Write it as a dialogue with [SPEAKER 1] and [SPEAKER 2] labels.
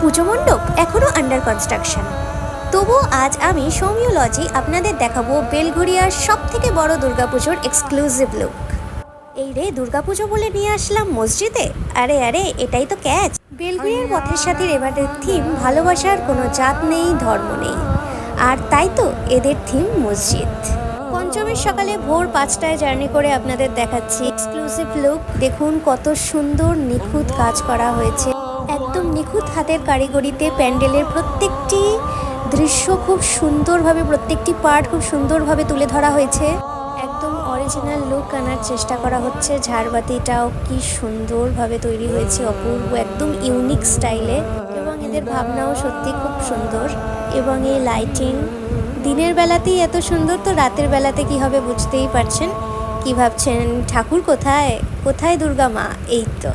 [SPEAKER 1] পুজো মণ্ডপ এখনও under construction. তবু আজ আমি সৌম্যলজি আপনাদের দেখাবো বেলঘরিয়ার সব থেকে বড় দুর্গাপুজোর এক্সক্লুসিভ লুক। এই রে, দুর্গাপুজো বলে নিয়ে আসলাম মসজিদে। আরে আরে, এটাই তো ক্যাচ। বেলঘরিয়ার পথের সাথীর এবারের থিম ভালোবাসার কোনো জাত নেই, ধর্ম নেই, আর তাই তো এদের থিম মসজিদ। পঞ্চমীর সকালে ভোর 5টায় জার্নি করে আপনাদের দেখাচ্ছি এক্সক্লুসিভ লুক। দেখুন কত সুন্দর নিখুঁত কাজ করা হয়েছে, একদম নিখুঁত হাতের কারিগরিতে প্যান্ডেলের প্রত্যেকটি দৃশ্য খুব সুন্দরভাবে, প্রত্যেকটি পার্ট খুব সুন্দরভাবে তুলে ধরা হয়েছে। একদম অরিজিনাল লুক আনার চেষ্টা করা হচ্ছে। ঝাড়বাতিটাও কি সুন্দরভাবে তৈরি হয়েছে, অপূর্ব, একদম ইউনিক স্টাইলে, এবং এদের ভাবনাও সত্যি খুব সুন্দর। এবং এই লাইটিং দিনের বেলাতেই এত সুন্দর, তো রাতের বেলাতে কি হবে বুঝতেই পারছেন। কি ভাবছেন, ঠাকুর কোথায়, কোথায় দুর্গা মা? এই তো।